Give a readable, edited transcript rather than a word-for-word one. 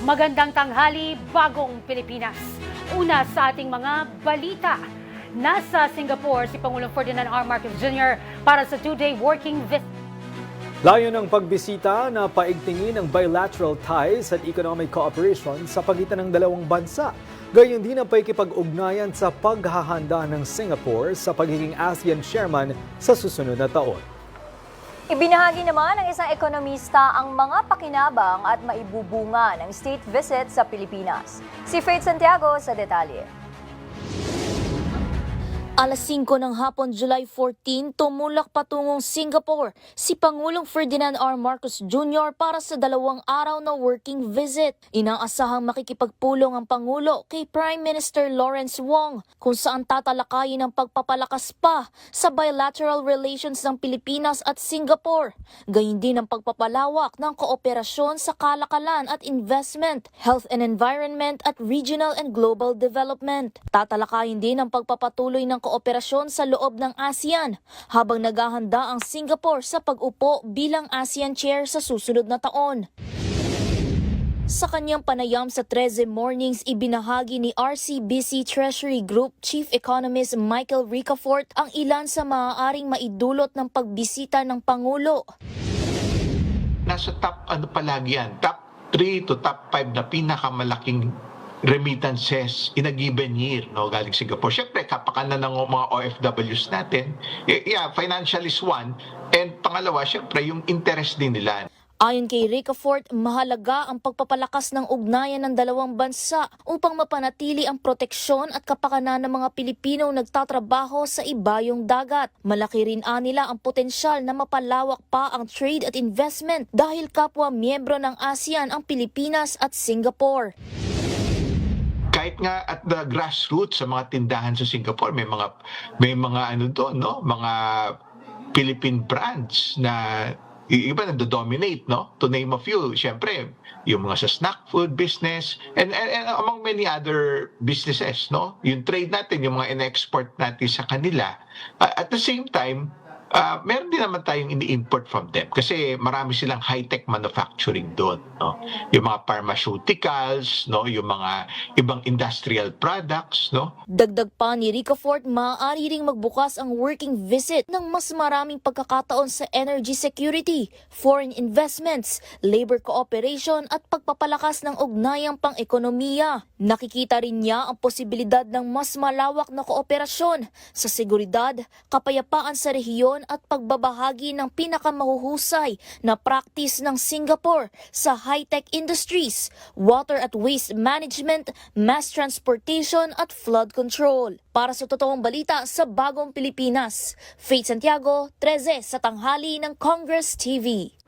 Magandang tanghali, bagong Pilipinas. Una sa ating mga balita. Nasa Singapore si Pangulong Ferdinand R. Marcos Jr. para sa 2-day working visit. Layo ng pagbisita na paigtingin ang bilateral ties at economic cooperation sa pagitan ng dalawang bansa. Gayon din ang pakikipag-ugnayan sa paghahanda ng Singapore sa pagiging ASEAN chairman sa susunod na taon. Ibinahagi naman ng isang ekonomista ang mga pakinabang at maibubunga ng state visit sa Pilipinas. Si Faith Santiago sa detalye. Alas 5 ng hapon, July 14, tumulak patungong Singapore si Pangulong Ferdinand R. Marcos Jr. para sa 2 araw na working visit. Inaasahang makikipagpulong ang Pangulo kay Prime Minister Lawrence Wong kung saan tatalakayin ang pagpapalakas pa sa bilateral relations ng Pilipinas at Singapore. Gayun din ang pagpapalawak ng kooperasyon sa kalakalan at investment, health and environment at regional and global development. Tatalakayin din ang pagpapatuloy ng kooperasyon sa loob ng ASEAN habang naghahanda ang Singapore sa pag-upo bilang ASEAN Chair sa susunod na taon. Sa kanyang panayam sa 13 Mornings, ibinahagi ni RCBC Treasury Group Chief Economist Michael Ricafort ang ilan sa maaaring maidulot ng pagbisita ng Pangulo. Nasa top palagi yan, top 3 to top 5 na pinakamalaking remittances in a given year, no, galing Singapore. Siyempre, kapakanan ng mga OFWs natin. Yeah, financial is one. And pangalawa, siyempre, yung interest din nila. Ayon kay Ricafort, mahalaga ang pagpapalakas ng ugnayan ng dalawang bansa upang mapanatili ang proteksyon at kapakanan ng mga Pilipinong nagtatrabaho sa ibayong dagat. Malaki rin nila ang potensyal na mapalawak pa ang trade at investment dahil kapwa miyembro ng ASEAN ang Pilipinas at Singapore. Kahit nga at the grassroots sa mga tindahan sa Singapore, may mga ano doon, no, mga Philippine brands na iba na dominate, no, to name a few. Siyempre, yung mga sa snack food business and among many other businesses, no, yung trade natin, yung mga in-export natin sa kanila. At the same time, meron din naman tayong ini-import from them kasi marami silang high-tech manufacturing doon, no? Yung mga pharmaceuticals, no? Yung mga ibang industrial products, no? Dagdag pa ni Ricafort, maaari ring magbukas ang working visit ng mas maraming pagkakataon sa energy security, foreign investments, labor cooperation at pagpapalakas ng ugnayang pang-ekonomiya. Nakikita rin niya ang posibilidad ng mas malawak na kooperasyon sa seguridad, kapayapaan sa rehiyon at pagbabahagi ng pinakamahuhusay na practice ng Singapore sa high-tech industries, water at waste management, mass transportation at flood control. Para sa totoong balita sa Bagong Pilipinas, Faith Santiago, 13 sa tanghali ng Congress TV.